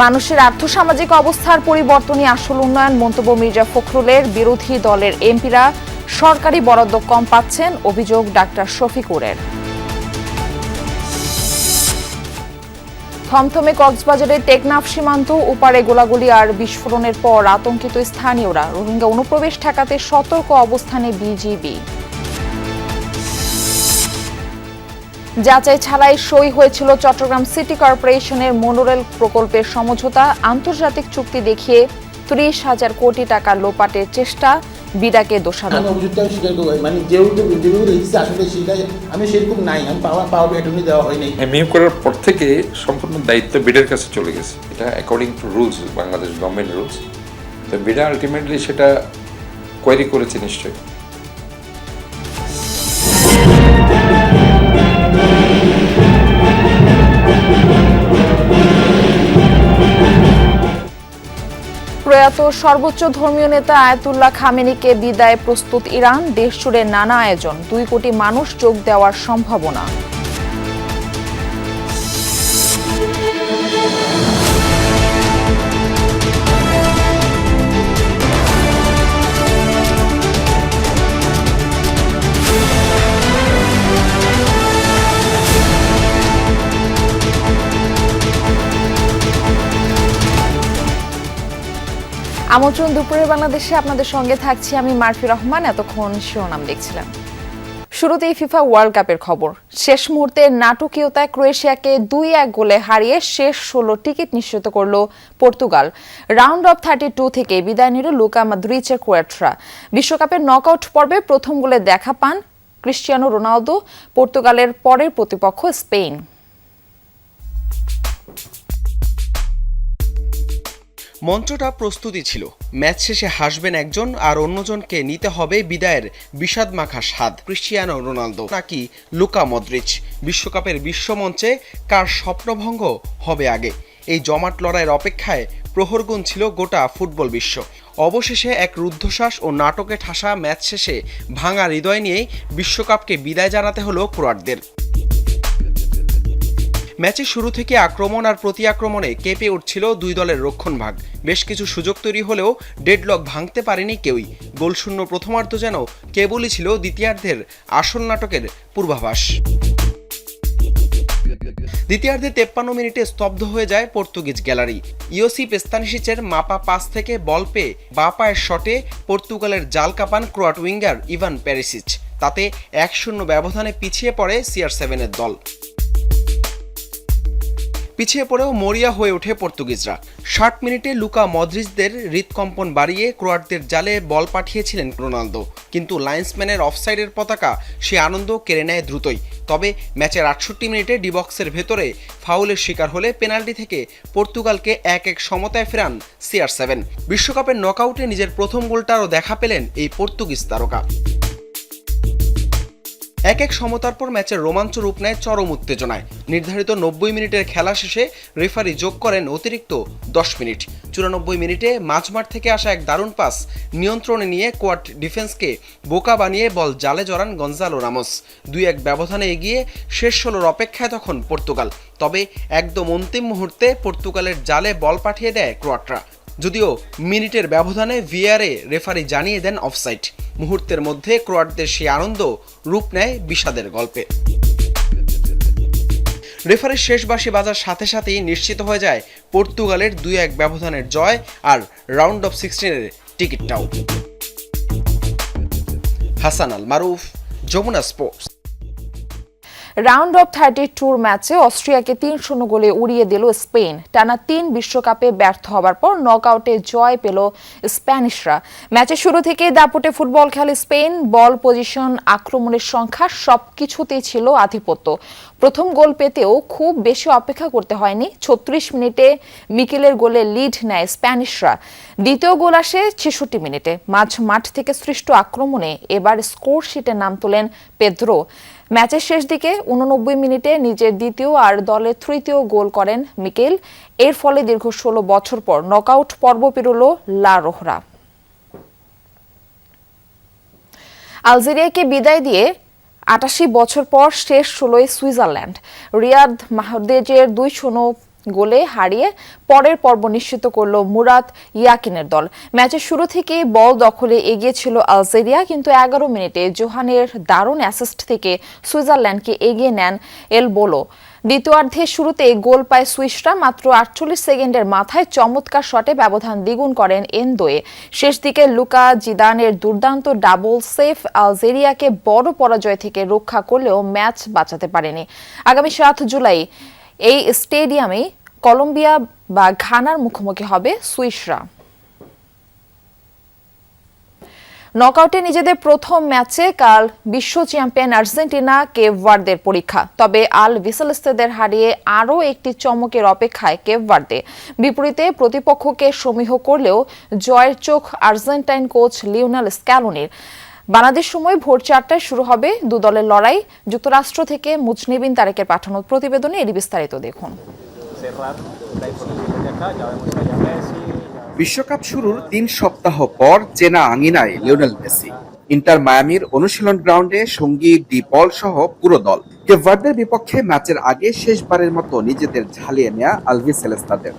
মানুষের আর্থসামাজিক অবস্থার পরিবর্তনই আসল উন্নয়ন মন্তব্য মির্জা ফখরুলের। বিরোধী দলের এমপিরা সরকারি বরাদ্দ কম পাচ্ছেন, অভিযোগ ডাক্তার শফিকুরের। থমথমে কক্সবাজারের টেকনাফ সীমান্ত ওপারে গোলাগুলি আর বিস্ফোরণের পর আতঙ্কিত স্থানীয়রা। রোহিঙ্গা অনুপ্রবেশ ঠেকাতে সতর্ক অবস্থানে বিজিবি। যাচাই ছাড়াই সই হয়েছিল চট্টগ্রাম সিটি কর্পোরেশনের মনোরেল প্রকল্পের সমঝোতা। আন্তর্জাতিক চুক্তি দেখিয়ে ৩০,০০০ কোটি টাকা লোপাটের চেষ্টা, বিডাকে দোষারোপ। নিয়োগ করার পর থেকে সম্পূর্ণ দায়িত্ব বিডার কাছে চলে গেছে। এটা according to rules, Bangladesh government rules. তো বিডা আলটিমেটলি সেটা কোয়েরি করেছে নিশ্চয়ই। প্রয়াত সর্বোচ্চ ধর্মীয় নেতা আয়াতুল্লাহ খামেনিকে বিদায় প্রস্তুত ইরান। দেশ জুড়ে নানা আয়োজন, ২ কোটি মানুষ যোগ দেওয়ার সম্ভাবনা। আমন্ত্রণ দুপুরের বাংলাদেশে, আপনাদের সঙ্গে থাকছি আমি মারফি রহমান। এতক্ষণ শিরোনাম দেখছিলাম। শুরুতেই ফিফা ওয়ার্ল্ড কাপের খবর। শেষ মুহূর্তে নাটকীয়তায় ক্রোয়েশিয়াকে ২-১ গোলে হারিয়ে শেষ ১৬ টিকিট নিশ্চিত করল পর্তুগাল। রাউন্ড অফ 32 থেকে বিদায় নিল লুকা মদ্রিচের ক্রোয়াটরা। বিশ্বকাপের নকআউট পর্বে প্রথম গোলে দেখা পান ক্রিস্টিয়ানো রোনালদো। পর্তুগালের পরের প্রতিপক্ষ স্পেন। মঞ্চটা প্রস্তুতি ছিল, ম্যাচ শেষে হাসবেন একজন আর অন্যজনকে নিতে হবে বিদায়ের বিষাদ মাখা স্বাদ। ক্রিস্টিয়ানো রোনালদো নাকি লুকা মদ্রিচ, বিশ্বকাপের বিশ্বমঞ্চে কার স্বপ্নভঙ্গ হবে আগে? এই জমাট লড়াইয়ের অপেক্ষায় প্রহর গুনছিল গোটা ফুটবল বিশ্ব। অবশেষে এক রুদ্ধশ্বাস ও নাটকে ঠাসা ম্যাচ শেষে ভাঙা হৃদয় নিয়েই বিশ্বকাপকে বিদায় জানাতে হলো ক্রোয়াটদের। ম্যাচের শুরু থেকে আক্রমণ আর প্রতি আক্রমণে কেঁপে উঠছিল দুই দলের রক্ষণভাগ। বেশ কিছু সুযোগ তৈরি হলেও ডেডলক ভাঙতে পারেনি কেউই। গোলশূন্য প্রথমার্ধ যেন কেবলই ছিল দ্বিতীয়ার্ধের আসল নাটকের পূর্বাভাস। দ্বিতীয়ার্ধে 53 মিনিটে স্তব্ধ হয়ে যায় পর্তুগিজ গ্যালারি। ইওসিপ স্তানিশিচের মাপা পাস থেকে বল পেয়ে বাঁ পায়ের শটে পর্তুগালের জাল Kopan Croat winger Ivan Perisic. তাতে 1-0 ব্যবধানে পিছিয়ে পড়ে CR7-এর দল। পিছিয়ে পড়েও মরিয়া হয়ে ওঠে পর্তুগিজরা। 60 মিনিটে লুকা মদ্রিচদের হৃদকম্পন বাড়িয়ে ক্রোয়াটদের জালে বল পাঠিয়েছিলেন রোনালদো, কিন্তু লাইন্সম্যানের অফসাইডের পতাকা সে আনন্দ কেড়ে নেয় দ্রুতই। তবে ম্যাচের 68 মিনিটে ডিবক্সের ভেতরে ফাউলের শিকার হলে পেনাল্টি থেকে পর্তুগালকে 1-1 সমতায় ফেরান CR7। বিশ্বকাপের নকআউটে নিজের প্রথম গোলটারও দেখা পেলেন এই পর্তুগিজ তারকা। 1-1 সমতার পর ম্যাচের রোমাঞ্চ রূপ নেয় চরম উত্তেজনায়। নির্ধারিত 90 মিনিটের খেলা শেষে রেফারি যোগ করেন অতিরিক্ত 10 মিনিট। 94 মিনিটে মাঝমাঠ থেকে আসা এক দারুণ পাস নিয়ন্ত্রণে নিয়ে কোয়াট ডিফেন্সকে বোকা বানিয়ে বল জালে জড়ান গঞ্জালো রামোস। 2-1 ব্যবধানে এগিয়ে শেষ 16 অপেক্ষায় তখন পর্তুগাল। তবে একদম অন্তিম মুহূর্তে পর্তুগালের জালে বল পাঠিয়ে দেয় ক্রোয়াটরা। যদিও মিনিটের ব্যবধানে ভিআরে রেফারি জানিয়ে দেন অফসাইড। মুহূর্তের মধ্যে ক্রোয়াটদের সেই আনন্দ রূপ নেয় বিষাদের গল্পে। রেফারির শেষ বাঁশি বাজার সাথে সাথেই নিশ্চিত হয়ে যায় পর্তুগালের 2-1 ব্যবধানের জয় আর রাউন্ড অফ 16-এর টিকিটটাও। Hasan Al Maruf, Jamuna Sports. Round of 32 ম্যাচে অস্ট্রিয়াকে 3-0 গোলে উড়িয়ে দিল স্পেন। টানা 3 বিশ্বকাপে ব্যর্থ হবার পর নকআউটে জয় পেল স্প্যানিশরা। ম্যাচের শুরু থেকেই দাপুটে ফুটবল খেলে স্পেন। বল পজিশন, আক্রমণের সংখ্যা সবকিছুতেই ছিল আধিপত্য। প্রথম গোল পেতেও খুব বেশি অপেক্ষা করতে হয়নি। 36 মিনিটে মিকেলের গোলে লিড নেয় স্প্যানিশরা। দ্বিতীয় গোল আসে 66 মিনিটে। মাঠ থেকে সৃষ্ট আক্রমণে এবার স্কোর শিটে নাম তোলেন পেদ্রো। ম্যাচের শেষ দিকে 89 মিনিটে নিজের দ্বিতীয় আর দলের তৃতীয় গোল করেন মিকেল। এর ফলে দীর্ঘ 16 বছর পর নকআউট পর্ব পেরোল লা রোহরা। আলজেরিয়াকে বিদায় দিয়ে 88 বছর পর শেষ 16 সুইজারল্যান্ড। রিয়াদ মাহরেজের 2-0 গোলে হারিয়ে পরের পর্ব নিশ্চিত করল মুরাদ ইয়াকিনের দল। ম্যাচের শুরু থেকেই বল দখলে এগিয়ে ছিল আলজেরিয়া, কিন্তু 11 মিনিটে জোহানের দারুণ অ্যাসিস্ট থেকে সুইজারল্যান্ডকে এগিয়ে নেন এল বোলো। দ্বিতীয়ার্ধের শুরুতে গোল পায় সুইসরা। মাত্র 48 সেকেন্ডের মাথায় চমৎকার শটে ব্যবধান দ্বিগুণ করেন এনদোয়ে। শেষ দিকে লুকা জিদানের দুর্দান্ত ডাবল সেভ আলজেরিয়াকে বড় পরাজয় থেকে রক্ষা করলেও ম্যাচ বাঁচাতে পারেনি। আগামী 7 জুলাই এই স্টেডিয়ামে কলম্বিয়া বা ঘানার মুখোমুখি হবে সুইসরা। নকআউটে নিজেদের প্রথম ম্যাচে কাল বিশ্ব চ্যাম্পিয়ন আর্জেন্টিনা কেপ ভার্দের পরীক্ষা। তবে আল বিসেলেস্তেদের হারিয়ে আরও একটি চমকের অপেক্ষায় কেপ ভার্দে। বিপরীতে প্রতিপক্ষকে সমীহ করলেও জয়ের চোখ আর্জেন্টাইন কোচ লিওনেল স্ক্যালোনির। বাংলাদেশ সময় ভোর 4টায় শুরু হবে দু দলের লড়াই। যুক্তরাষ্ট্র থেকে মুজনিবিন তারেকের পাঠানো প্রতিবেদনে এর বিস্তারিত দেখুন। বিশ্বকাপ শুরুর 3 সপ্তাহ পর চেনা আঙিনায় লিওনেল মেসি। ইন্টার মায়ামির অনুশীলন গ্রাউন্ডে সঙ্গী ডি পল সহ পুরো দল। কেপ ভার্দের বিপক্ষে ম্যাচের আগে শেষবারের মতো নিজেদের ঝালিয়ে নেয়া আলবিসেলেস্তাদের।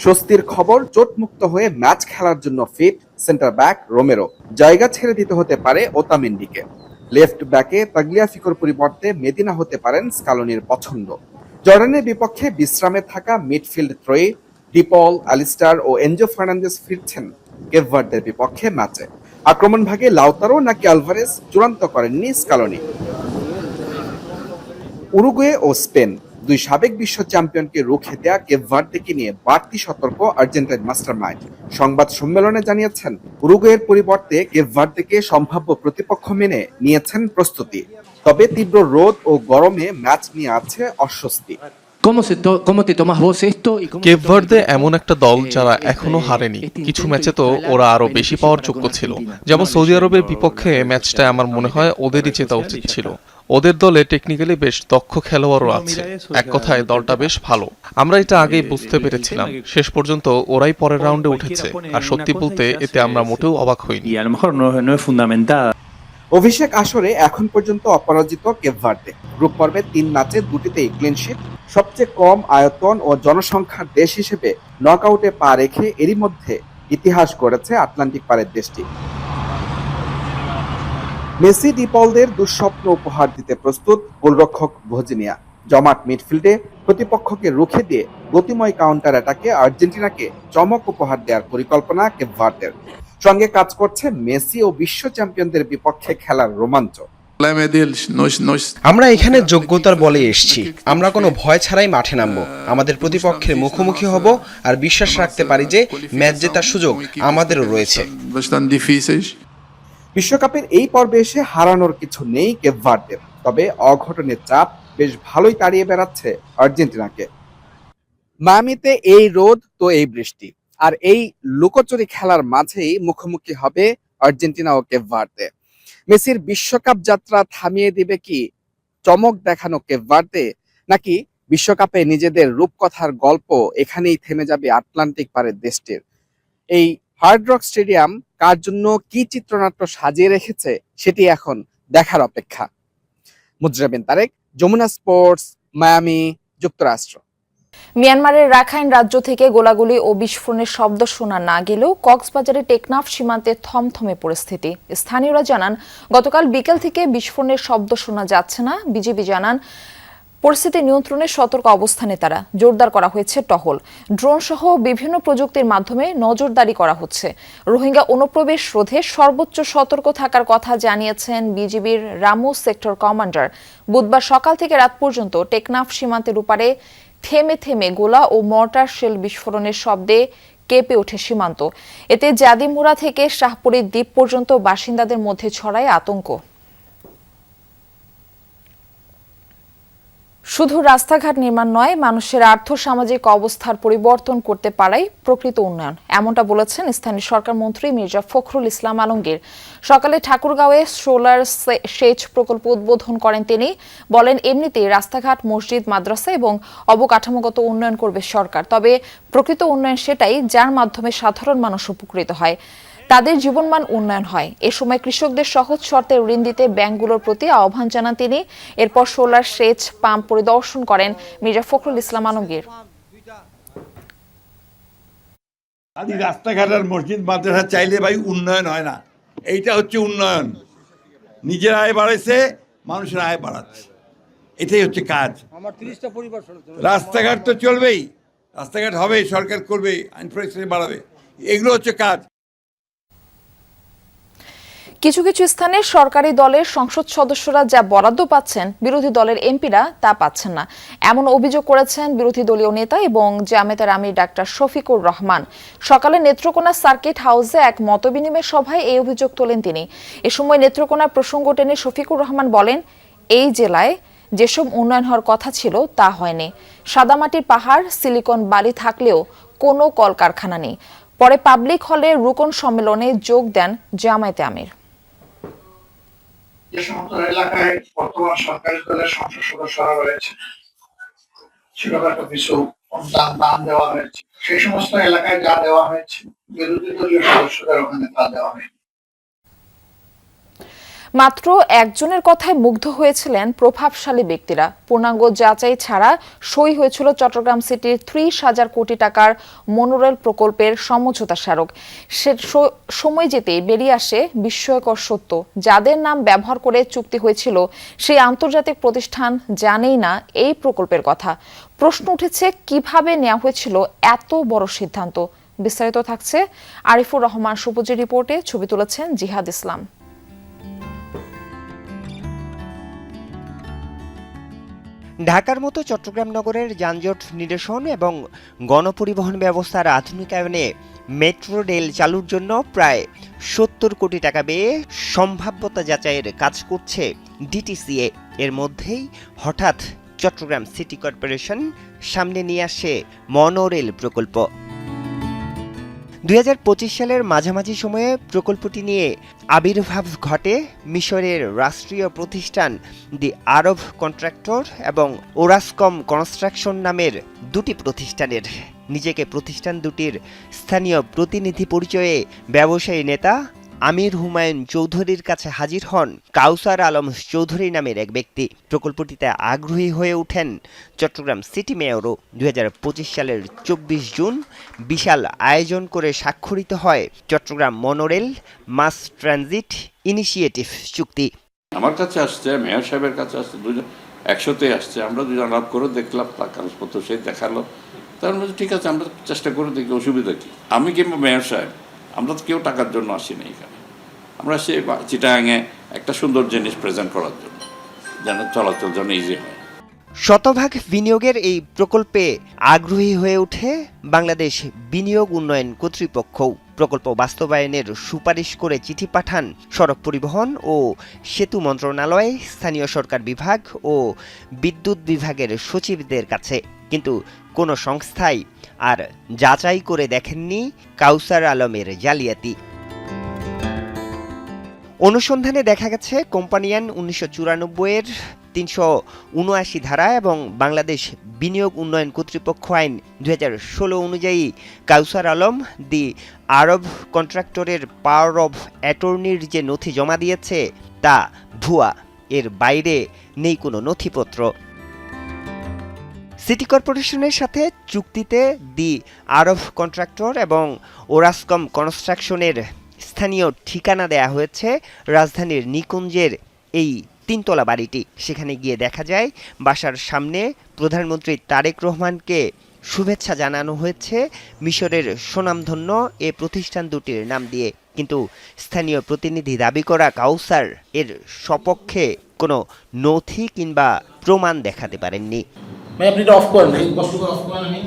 স্বস্তির খবর, চোটমুক্ত হয়ে ম্যাচ খেলার জন্য ফিট সেন্টার ব্যাক রোমেরো। জায়গা ছেড়ে দিতে হতে পারে ওতামেন্ডিকে। লেফট ব্যাকে তাগলিয়াফিকোর পরিবর্তে মেদিনা হতে পারেন স্কালোনির পছন্দ। জর্ডানের বিপক্ষে বিশ্রামে থাকা মিডফিল্ড ত্রয়ী ডিপল, অ্যালিস্টার ও এনজো ফার্নান্দেজ ফিরছেন কেপ ভার্দের বিপক্ষে ম্যাচে। আক্রমণ ভাগে লাউতারো নাকি আলভারেজ চূড়ান্ত করেননি স্কালোনি। উরুগুয়ে ও স্পেন, দুই সাবেক বিশ্ব চ্যাম্পিয়নকে রুখে দেয়া কেপ ভার্দেকে নিয়ে বাড়তি সতর্ক আর্জেন্টাইন মাস্টারমাইন্ড। সংবাদ সম্মেলনে জানিয়েছেন উরুগুয়ের পরিবর্তে কেপ ভার্দেকে সম্ভাব্য প্রতিপক্ষ মেনে নিয়েছেন প্রস্তুতি। তবে তীব্র রোদ ও গরমে ম্যাচ নিয়ে আছে অস্বস্তি। কেপ ভার্দে এমন একটা দল যারা এখনো হারেনি। কিছু ম্যাচে তো ওরা আরো বেশি পাওয়ার যোগ্য ছিল, যেমন সৌদি আরবের বিপক্ষে ম্যাচটা আমার মনে হয় ওদেরই জেতা উচিত ছিল। ওদের দলে টেকনিক্যালি বেশ দক্ষ খেলোয়াড়ও আছে। এক কথায় দলটা বেশ ভালো। আমরা এটা আগেই বুঝতে পেরেছিলাম। শেষ পর্যন্ত ওরাই পরের রাউন্ডে উঠেছে, আর সত্যি বলতে এতে আমরা মোটেও অবাক হইনি। অভিষেক আসরে এখন পর্যন্ত অপরাজিত কেপ ভার্দে। গ্রুপ পর্বে 3 ম্যাচে 2টিতেই ক্লিনশিট। সবচেয়ে কম আয়তন ও জনসংখ্যার দেশ হিসেবে নকআউটে পা রেখে এরই মধ্যে ইতিহাস গড়েছে আটলান্টিক পারের দেশটি। মেসি ডিপলদের দুঃস্বপ্ন উপহার দিতে প্রস্তুত গোলরক্ষক ভজিনিয়া। জমাট মিডফিল্ডে প্রতিপক্ষকে রুখে দিয়ে গতিময় কাউন্টার অ্যাটাকে আর্জেন্টিনাকে চমক উপহার দেওয়ার পরিকল্পনা কেপ ভার্দের। সঙ্গে কাজ করছে মেসি ও বিশ্ব চ্যাম্পিয়নদের বিপক্ষে খেলার রোমাঞ্চ। আমরা এখানে যোগ্যতার বলে এসেছি। আমরা কোনো ভয় ছাড়াই মাঠে নামবো, আমাদের প্রতিপক্ষের মুখোমুখি হব, আর বিশ্বাস রাখতে পারি যে ম্যাচ জেতার সুযোগ আমাদেরও রয়েছে। বিশ্বকাপের এই পর্বে এসে হারানোর কিছু নেই কেপ ভার্দের। তবে অঘটনের চাপ বেশ ভালোই তাড়িয়ে বেড়াচ্ছে আর্জেন্টিনাকে। মায়ামিতে এই রোদ তো এই বৃষ্টি, আর এই লুকোচুরি খেলার মাঝেই মুখোমুখি হবে আর্জেন্টিনা ও কেপ ভার্দে। মেসির বিশ্বকাপ যাত্রা থামিয়ে দিবে কি চমক দেখানো কেপ ভার্দে, নাকি বিশ্বকাপে নিজেদের রূপকথার গল্প এখানেই থেমে যাবে আটলান্টিক পারের দেশটির? এই হার্ড রক স্টেডিয়াম কার জন্য কি চিত্রনাট্য সাজিয়ে রেখেছে সেটি এখন দেখার অপেক্ষা। মুজরাবিন তারেক, যমুনা স্পোর্টস, মায়ামি, যুক্তরাষ্ট্র। মিয়ানমারের রাখাইন রাজ্য থেকে গোলাগুলি ও বিস্ফোরণের শব্দ শোনা না গেলেও কক্সবাজারের টেকনাফ সীমান্তে থমথমে পরিস্থিতি। স্থানীয়রা জানান, গতকাল বিকেল থেকে বিস্ফোরণের শব্দ শোনা যাচ্ছে না। বিজিবি জানান, পরিস্থিতি নিয়ন্ত্রণে সতর্ক অবস্থানে তারা। জোরদার করা হয়েছে টহল, ড্রোন সহ বিভিন্ন প্রযুক্তির মাধ্যমে নজরদারি করা হচ্ছে। রোহিঙ্গা অনুপ্রবেশ রোধে সর্বোচ্চ সতর্ক থাকার কথা জানিয়েছেন বিজিবির রামু সেক্টর কমান্ডার। বুধবার সকাল থেকে রাত পর্যন্ত টেকনাফ সীমান্তের উপারে থেমে থেমে গোলা ও মর্টার শেল বিস্ফোরণের শব্দে কেঁপে ওঠে সীমান্ত। এতে জাদিমুরা থেকে শাহপুরীর দ্বীপ পর্যন্ত বাসিন্দাদের মধ্যে ছড়ায় আতঙ্ক। শুধু রাস্তাঘাট নির্মাণ নয়, মানুষের আর্থসামাজিক অবস্থার পরিবর্তন করতে পারাই প্রকৃত উন্নয়ন, এমনটা বলেছেন স্থানীয় সরকার মন্ত্রী মির্জা ফখরুল ইসলাম আলমগীর। সকালে ঠাকুরগাঁওয়ে সোলার সেচ প্রকল্প উদ্বোধন করেন তিনি। বলেন, এমনিতেই রাস্তাঘাট, মসজিদ, মাদ্রাসা এবং অবকাঠামোগত উন্নয়ন করবে সরকার। তবে প্রকৃত উন্নয়ন সেটাই যার মাধ্যমে সাধারণ মানুষ উপকৃত হয়। তাদের জীবনমান উন্নয়ন হয়। এ সময় কৃষকদের সহজ শর্তে ঋণ দিতে ব্যাংকগুলোর প্রতি আহ্বান জানান তিনি। এরপর সোলার সেচ পাম্প পরিদর্শন করেন মির্জা ফখরুল ইসলাম আলমগীর। খালি রাস্তাঘাট আর মসজিদ মাদ্রাসা চাইলে ভাই উন্নয়ন হয় না। এইটা হচ্ছে উন্নয়ন। নিজের আয় বাড়াইছে, মানুষের আয় বাড়াচ্ছে, এটাই হচ্ছে কাজ। রাস্তাঘাট তো চলবেই, রাস্তাঘাট হবে, সরকার করবে, ইনফ্রাস্ট্রাকচার বাড়াবে, এগুলো হচ্ছে কাজ। কিছু কিছু স্থানে সরকারি দলের সংসদ সদস্যরা যা বরাদ্দ পাচ্ছেন, বিরোধী দলের এমপিরা তা পাচ্ছেন না, এমন অভিযোগ করেছেন বিরোধী দলীয় নেতা এবং জামায়াতের আমির ডাক্তার শফিকুর রহমান। সকালে নেত্রকোনা সার্কিট হাউসে এক মতবিনিময় সভায় এই অভিযোগ তোলেন তিনি। এ সময় নেত্রকোনার প্রসঙ্গ টেনে শফিকুর রহমান বলেন, এই জেলায় যেসব উন্নয়ন হওয়ার কথা ছিল তা হয়নি। সাদামাটির পাহাড়, সিলিকন বালি থাকলেও কোনো কলকারখানা নেই। পরে পাবলিক হলে রুকন সম্মেলনে যোগ দেন জামায়াতে আমির। যে সমস্ত এলাকায় বর্তমান সরকারি দলের সংসদ সদস্যরা রয়েছে, সেগুলোকে কিছু দান দেওয়া হয়েছে। সেই সমস্ত এলাকায় যা দেওয়া হয়েছে, বিরোধী দলীয় সদস্যদের ওখানে তা দেওয়া হয়নি। মাত্র একজনের কথায় মুগ্ধ হয়েছিলেন প্রভাবশালী ব্যক্তিরা। পূর্ণাঙ্গ যাচাই ছাড়া সই হয়েছিল চট্টগ্রাম সিটির 30,000 কোটি টাকার মনোরেল প্রকল্পের সমঝোতা স্মারক। সে সময় যেতেই বেরিয়ে আসে বিস্ময়কর সত্য। যাদের নাম ব্যবহার করে চুক্তি হয়েছিল, সেই আন্তর্জাতিক প্রতিষ্ঠান জানেই না এই প্রকল্পের কথা। প্রশ্ন উঠেছে, কিভাবে নেওয়া হয়েছিল এত বড় সিদ্ধান্ত? বিস্তারিত থাকছে আরিফুর রহমান সুপুজির রিপোর্টে। ছবি তুলেছেন জিহাদ ইসলাম। ঢাকার মতো চট্টগ্রাম নগরের যানজট নিরসন এবং গণপরিবহন ব্যবস্থার আধুনিকায়নে মেট্রো রেল চালুর জন্য প্রায় 70 কোটি টাকা ব্যয়ে সম্ভাব্যতা যাচাইয়ের কাজ করছে ডিটিসিএ। এর মধ্যেই হঠাৎ চট্টগ্রাম সিটি কর্পোরেশন সামনে নিয়ে আসে মনোরেল প্রকল্প। 2025 সালের মাঝামাঝি সময়ে প্রকল্পটি নিয়ে আবির্ভাব ঘটে মিশরের রাষ্ট্রীয় প্রতিষ্ঠান দি আরব কন্ট্রাক্টর এবং ওরাসকম কনস্ট্রাকশন নামের দুটি প্রতিষ্ঠানের। নিজেকে প্রতিষ্ঠান দুটির স্থানীয় প্রতিনিধি পরিচয়ে ব্যবসায়ী নেতা আমির হুমায়ুন চৌধুরীর কাছে হাজির হন কাউসার আলম চৌধুরী নামের এক ব্যক্তি। প্রকল্পটিতে আগ্রহী হয়ে ওঠেন চট্টগ্রাম সিটি মেয়রও। 2025 সালের 24 জুন বিশাল আয়োজন করে স্বাক্ষরিত হয় Chittagong monorail mass transit initiative চুক্তি। আমার কাছে আসছে, মেয়র সাহেবের কাছে আসছে, দুজন একসাথে আসছে। আমরা দুজন আলাপ করে দেখলাম, তার কাগজপত্র সে দেখালো। তার মধ্যে ঠিক আছে, আমরা চেষ্টা করে দেখি, অসুবিধা কি। আমি কিংবা মেয়র সাহেব, আমরা তো কেউ টাকার জন্য আসি না এখানে। আমরা সে চিটাগাঙে একটা সুন্দর জিনিস প্রেজেন্ট করার জন্য, যেন চলাচল যেন ইজি হয়। শতভাগ বিনিয়োগের এই প্রকল্পে আগ্রহী হয়ে ওঠে বাংলাদেশ বিনিয়োগ উন্নয়ন কর্তৃপক্ষও। প্রকল্প বাস্তবায়নের সুপারিশ করে চিঠি পাঠান সড়ক পরিবহন ও সেতু মন্ত্রণালয়, স্থানীয় সরকার বিভাগ ও বিদ্যুৎ বিভাগের সচিবদের কাছে। কিন্তু কোনো সংস্থাই আর যাচাই করে দেখেননি কাউসার আলমের জালিয়াতি। অনুসন্ধানে দেখা গেছে কোম্পানিয়ান 1994-এর 379 ধারা এবং বাংলাদেশ বিনিয়োগ উন্নয়ন কর্তৃপক্ষ আইন 2016 অনুযায়ী কাউসার আলম দি আরব কন্ট্রাক্টরের পাওয়ার অব অ্যাটর্নির যে নথি জমা দিয়েছে তা ভুয়া। এর বাইরে নেই কোনো নথিপত্র। সিটি কর্পোরেশনের সাথে চুক্তিতে দি আরব কন্ট্রাক্টর এবং ওরাসকম কনস্ট্রাকশনের স্থানীয় ঠিকানা দেয়া হয়েছে রাজধানীর নিকুঞ্জের এই 3তলা বাড়িটি। সেখানে গিয়ে দেখা যায় বাসার সামনে প্রধানমন্ত্রী তারেক রহমানকে শুভেচ্ছা জানানো হয়েছে মিশরের সুনামধন্য এ প্রতিষ্ঠান দুটির নাম দিয়ে। কিন্তু স্থানীয় প্রতিনিধি দাবি করা কাউসার এর সপক্ষে কোনো নথি কিংবা প্রমাণ দেখাতে পারেননি। আপনি এটা অফ করেন, এই কষ্ট করে অফ করেন। আমি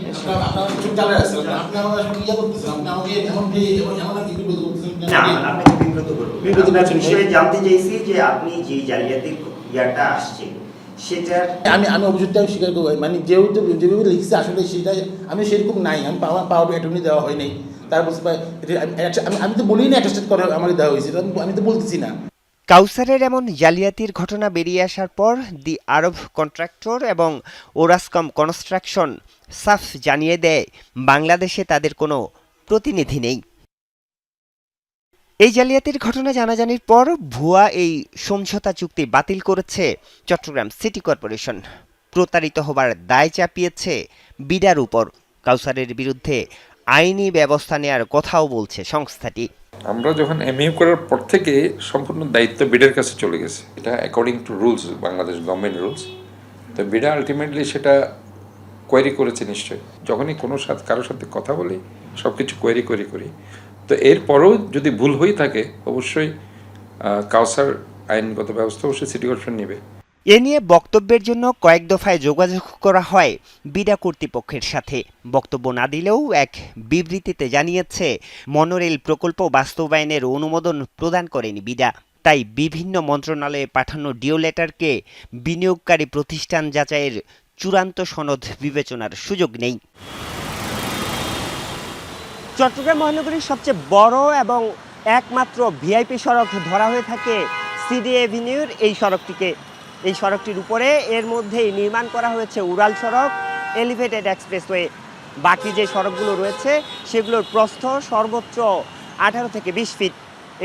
আপনার চুপ চালে আছে, আপনি আমাদের সাথে ইয়া করতেছেন, আপনি আমাকে এখন যে এমন একটা বিব্রত করতেছেন। না, আপনাকে বিব্রত করব। আপনার বিষয়ে জানতে চাইছি যে আপনি যে জালিয়াতির ইয়াটা আসছে সেটার আমি অভিযোগটা স্বীকার করব। মানে যেহেতু যেভাবে লিখছে আসলে সেটা আমি সেরকম নাই। আমি পাওয়ার অ্যাটর্নি দেওয়া হয় নাই। তারপর আমি তো বলিনি অ্যাটেস্টেড করে আমার দেওয়া হয়েছে, আমি তো বলতেছি না। কাউসারের এমন জালিয়াতির ঘটনা বেরিয়ে আসার পর দি আরব কন্ট্রাক্টর এবং ওরাসকম কনস্ট্রাকশন সাফ জানিয়ে দেয় বাংলাদেশে তাদের কোনো প্রতিনিধি নেই। এই জালিয়াতির ঘটনা জানাজানির পর ভুয়া এই সমঝোতা চুক্তি বাতিল করেছে চট্টগ্রাম সিটি কর্পোরেশন। প্রতারিত হবার দায় চাপিয়েছে বিডার উপর। কাউসারের বিরুদ্ধে আইনি ব্যবস্থা নেওয়ার কথাও বলছে সংস্থাটি। আমরা যখন এমইউ করার পর থেকে সম্পূর্ণ দায়িত্ব বিডের কাছে চলে গেছে। এটা according to rules, Bangladesh government rules. তো বিডা আলটিমেটলি সেটা কোয়েরি করেছে নিশ্চয়ই। যখনই কোনো কারোর সাথে কথা বলি সব কিছু কোয়েরি করি। তো এরপরও যদি ভুল হয়ে থাকে অবশ্যই কাউসার আইনগত ব্যবস্থা অবশ্যই সিটি কর্পোরেশন নেবে। এ নিয়ে বক্তব্যের জন্য কয়েক দফায় যোগাযোগ করা হয় বিডা কর্তৃপক্ষের সাথে। বক্তব্য না দিলেও এক বিবৃতিতে জানিয়েছে মনোরেল প্রকল্প বাস্তবায়নের অনুমোদন প্রদান করেনি বিডা। তাই বিভিন্ন মন্ত্রণালয়ে পাঠানো ডিও লেটারকে বিনিয়োগকারী প্রতিষ্ঠান যাচাইয়ের চূড়ান্ত সনদ বিবেচনার সুযোগ নেই। চট্টগ্রাম মহানগরীর সবচেয়ে বড় এবং একমাত্র ভিআইপি সড়ক ধরা হয়ে থাকে সিডি এভিনিউর এই সড়কটিকে। এই সড়কটির উপরে এর মধ্যেই নির্মাণ করা হয়েছে উড়াল সড়ক, এলিভেটেড এক্সপ্রেসওয়ে। বাকি যে সড়কগুলো রয়েছে সেগুলোর প্রস্থ সর্বোচ্চ 18 থেকে 20 ফিট।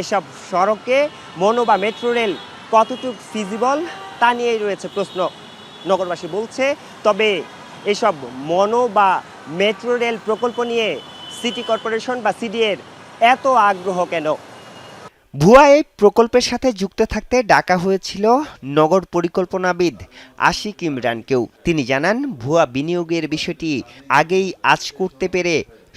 এসব সড়কে মনো বা মেট্রো রেল কতটুকু ফিজিবল তা নিয়েই রয়েছে প্রশ্ন। নগরবাসী বলছে, তবে এসব মনো বা মেট্রো রেল প্রকল্প নিয়ে সিটি কর্পোরেশন বা সিডিএর এত আগ্রহ কেন? ভুয়া এই প্রকল্পের সাথে যুক্ত থাকতে ডাকা হয়েছিল নগর পরিকল্পনাবিদ আশিক ইমরানকেও। তিনি জানান, ভুয়া বিনিয়োগের বিষয়টি আগেই আঁচ করতে পেরে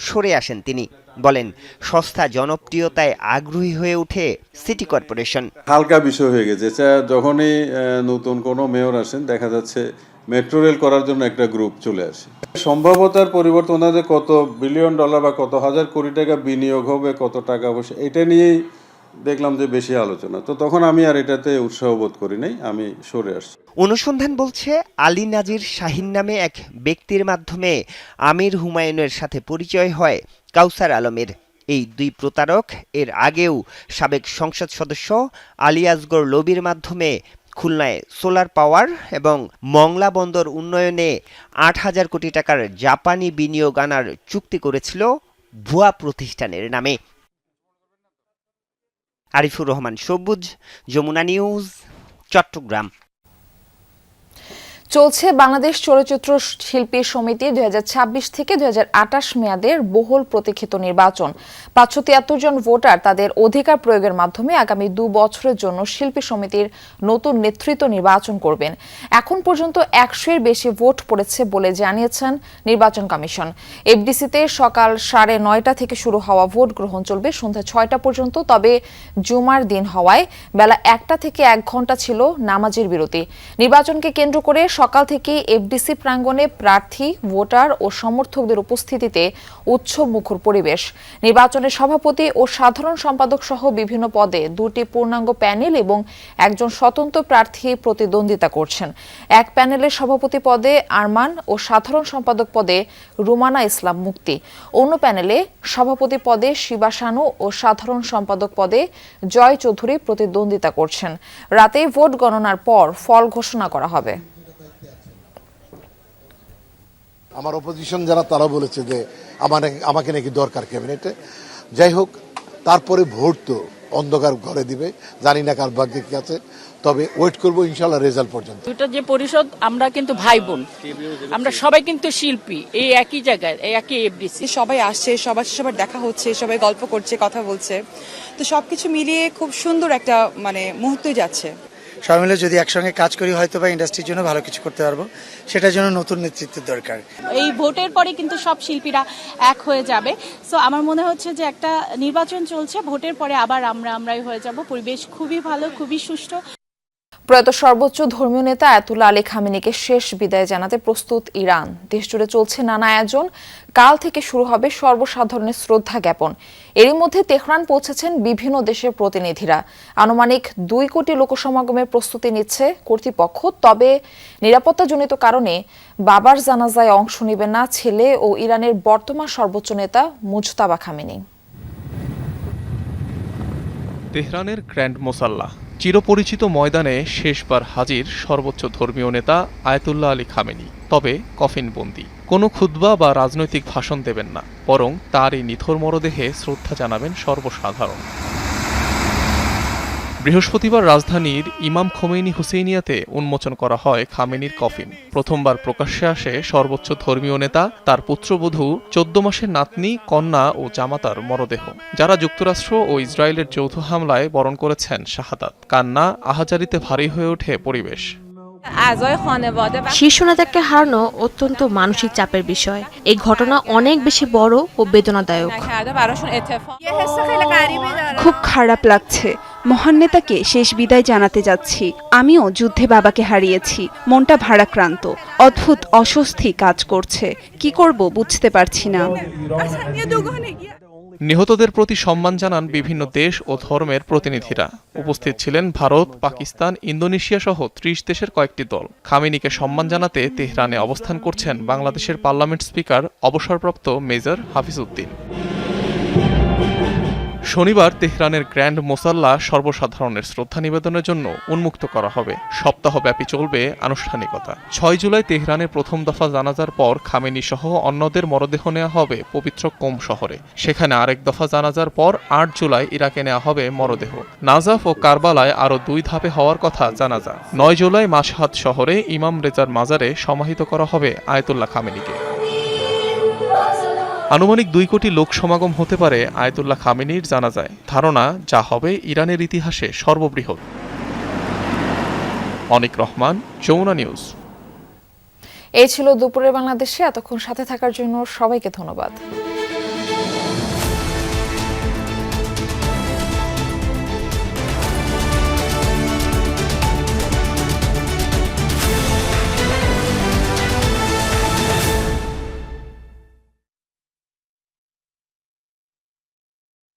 সরে আসেন তিনি। বলেন, সস্তা জনপ্রিয়তায় আগ্রহী হয়ে ওঠে সিটি কর্পোরেশন। হালকা বিষয় হয়ে গেছে। যখনই নতুন কোনো মেয়র আসেন দেখা যাচ্ছে মেট্রো রেল করার জন্য একটা গ্রুপ চলে আসে। সম্ভাবতার পরিবর্তন ওনাদের কত বিলিয়ন ডলার বা কত হাজার কোটি টাকা বিনিয়োগ হবে, কত টাকা অবশ্য এটা নিয়েই দেখলাম যে বেশি আলোচনা। তো তখন আমি আর এটাতে উৎসাহ বোধ করি নাই, আমি সরে আসছি। অনুসন্ধান বলছে, আলী নাজির শাহিন নামে এক ব্যক্তির মাধ্যমে আমির হুমায়ুনের সাথে পরিচয় হয় কাউসার আলমের। এই দুই প্রতারক এর আগেও সাবেক সংসদ সদস্য আলী আসগর লবির মাধ্যমে খুলনায় সোলার পাওয়ার এবং মংলা বন্দর উন্নয়নে 8,000 কোটি টাকার জাপানি বিনিয়োগ আনার চুক্তি করেছিল ভুয়া প্রতিষ্ঠানের নামে। আরিফুর রহমান সবুজ, যমুনা নিউজ, চট্টগ্রাম। চলছে বাংলাদেশ চলচ্চিত্র শিল্পী সমিতি 2026 থেকে 2028 মেয়াদের বহুল প্রতীক্ষিত নির্বাচন। 573 জন ভোটার তাদের অধিকার প্রয়োগের মাধ্যমে আগামী 2 বছরের জন্য শিল্পী সমিতির নতুন নেতৃত্ব নির্বাচন করবেন। এখন পর্যন্ত 100-এর বেশি ভোট পড়েছে বলে জানিয়েছেন নির্বাচন কমিশন। এফডিসিতে সকাল 9:30 থেকে শুরু হওয়া ভোট গ্রহণ চলবে সন্ধ্যা 6টা পর্যন্ত। তবে জুমার দিন হওয়ায় বেলা 1টা থেকে 1 ঘণ্টা ছিল নামাজের বিরতি। নির্বাচনকে কেন্দ্র করে সকাল থেকে এফডিসি প্রাঙ্গণে প্রার্থী, ভোটার ও সমর্থকদের উপস্থিতিতে উৎসব মুখর পরিবেশ। নির্বাচনের সভাপতি ও সাধারণ সম্পাদক সহ বিভিন্ন পদে 2টি পূর্ণাঙ্গ প্যানেল এবং একজন স্বতন্ত্র প্রার্থী প্রতিদ্বন্দ্বিতা করছেন। এক প্যানেলের সভাপতি পদে আরমান ও সাধারণ সম্পাদক পদে রুমানা ইসলাম মুক্তি। অন্য প্যানেলে সভাপতি পদে শিবা শানু ও সাধারণ সম্পাদক পদে জয় চৌধুরী প্রতিদ্বন্দ্বিতা করছেন। রাতেই ভোট গণনার পর ফল ঘোষণা করা হবে। আমার অপোজিশন যারা তারা বলেছে যে আমাকে নাকি দরকার ক্যাবিনেটে। যাই হোক, তারপরে ভোট তো অন্ধকার ঘরে দিবে, জানি না কার ভাগ্যে কি আছে, তবে ওয়েট করবো ইনশাল্লাহ রেজাল্ট পর্যন্ত। দুটো যে পরিষদ, আমরা কিন্তু ভাই বোন, আমরা সবাই কিন্তু শিল্পী, এই একই জায়গায়, এই একই এফডিসি। সবাই আসছে, সবার দেখা হচ্ছে, সবাই গল্প করছে, কথা বলছে, তো সবকিছু মিলিয়ে খুব সুন্দর একটা মুহূর্ত যাচ্ছে। সবাই মিলে যদি একসঙ্গে কাজ করি হয়তো বা ইন্ডাস্ট্রির জন্য ভালো কিছু করতে পারবো, সেটার জন্য নতুন নেতৃত্বের দরকার। এই ভোটের পরে কিন্তু সব শিল্পীরা এক হয়ে যাবে। সো আমার মনে হচ্ছে যে একটা নির্বাচন চলছে, ভোটের পরে আবার আমরাই হয়ে যাব। পরিবেশ খুবই ভালো, খুবই সুষ্ঠু। প্রয়াত সর্বোচ্চ ধর্মীয় নেতা আয়াতুল্লাহ আলী খামেনিকে শেষ বিদায় জানাতে প্রস্তুত ইরান। দেশজুড়ে চলছে নানা আয়োজন। কাল থেকে শুরু হবে সর্বসাধারণের শ্রদ্ধা জ্ঞাপন। এরই মধ্যে তেহরান পৌঁছেছেন বিভিন্ন দেশের প্রতিনিধিরা। আনুমানিক 2 কোটি লোকসমাগমের প্রস্তুতি নিচ্ছে কর্তৃপক্ষ। তবে নিরাপত্তাজনিত কারণে বাবার জানাজায় অংশ নেবেন না ছেলে ও ইরানের বর্তমান সর্বোচ্চ নেতা মুজতাবা খামেনি। তেহরানের গ্র্যান্ড মোসাল্লা চিরপরিচিত ময়দানে শেষবার হাজির সর্বোচ্চ ধর্মীয় নেতা আয়াতুল্লাহ আলী খামেনি। তবে কফিনবন্দি, কোনো খুতবা বা রাজনৈতিক ভাষণ দেবেন না, বরং তার এই নিথর মরদেহে শ্রদ্ধা জানাবেন সর্বসাধারণ। বৃহস্পতিবার রাজধানীর ইমাম খোমেনি হুসেইনিয়াতে উন্মোচন করা হয় খামেনির কফিন। প্রথমবার প্রকাশ্যে আসে সর্বোচ্চ ধর্মীয় নেতা, তার পুত্রবধূ, 14 মাসের নাতনি, কন্যা ও জামাতার মরদেহ, যারা যুক্তরাষ্ট্র ও ইসরায়েলের যৌথ হামলায় বরণ করেছেন শাহাদাত। কান্না আহাজারিতে ভারী হয়ে ওঠে পরিবেশ। শীর্ষ নেতাকে হারানো অত্যন্ত মানসিক চাপের বিষয়। এই ঘটনা অনেক বেশি বড় ও বেদনাদায়ক। খুব খারাপ লাগছে। মহান নেতাকে শেষ বিদায় জানাতে যাচ্ছি। আমিও যুদ্ধে বাবাকে হারিয়েছি। মনটা ভারাক্রান্ত, অদ্ভুত অস্বস্তি কাজ করছে। কি করব বুঝতে পারছি না। নিহতদের প্রতি সম্মান জানান বিভিন্ন দেশ ও ধর্মের প্রতিনিধিরা। উপস্থিত ছিলেন ভারত, পাকিস্তান, ইন্দোনেশিয়া সহ 30 দেশের কয়েকটি দল। খামেনিকে সম্মান জানাতে তেহরানে অবস্থান করছেন বাংলাদেশের পার্লামেন্ট স্পিকার অবসরপ্রাপ্ত মেজর হাফিজ উদ্দিন। শনিবার তেহরানের গ্র্যান্ড মোসাল্লা সর্বসাধারণের শ্রদ্ধা নিবেদনের জন্য উন্মুক্ত করা হবে। সপ্তাহব্যাপী চলবে আনুষ্ঠানিকতা। 6 জুলাই তেহরানের প্রথম দফা জানাজার পর খামেনি সহ অন্যদের মরদেহ নেওয়া হবে পবিত্র কোম শহরে। সেখানে আরেক দফা জানাজার পর 8 জুলাই ইরাকে নেওয়া হবে মরদেহ। নাজাফ ও কারবালায় আরও 2 ধাপে হওয়ার কথা জানাজা। 9 জুলাই মাশহাদ শহরে ইমাম রেজার মাজারে সমাহিত করা হবে আয়াতুল্লাহ খামেনিকে। আনুমানিক 2 কোটি লোক সমাগম হতে পারে আয়াতুল্লাহ খামেনির জানাজায়। ধারণা, যা হবে ইরানের ইতিহাসে সর্ববৃহৎ। অনিক রহমান, যমুনা নিউজ। এই ছিল দুপুরের বাংলাদেশে। এতক্ষণ সাথে থাকার জন্য সবাইকে ধন্যবাদ।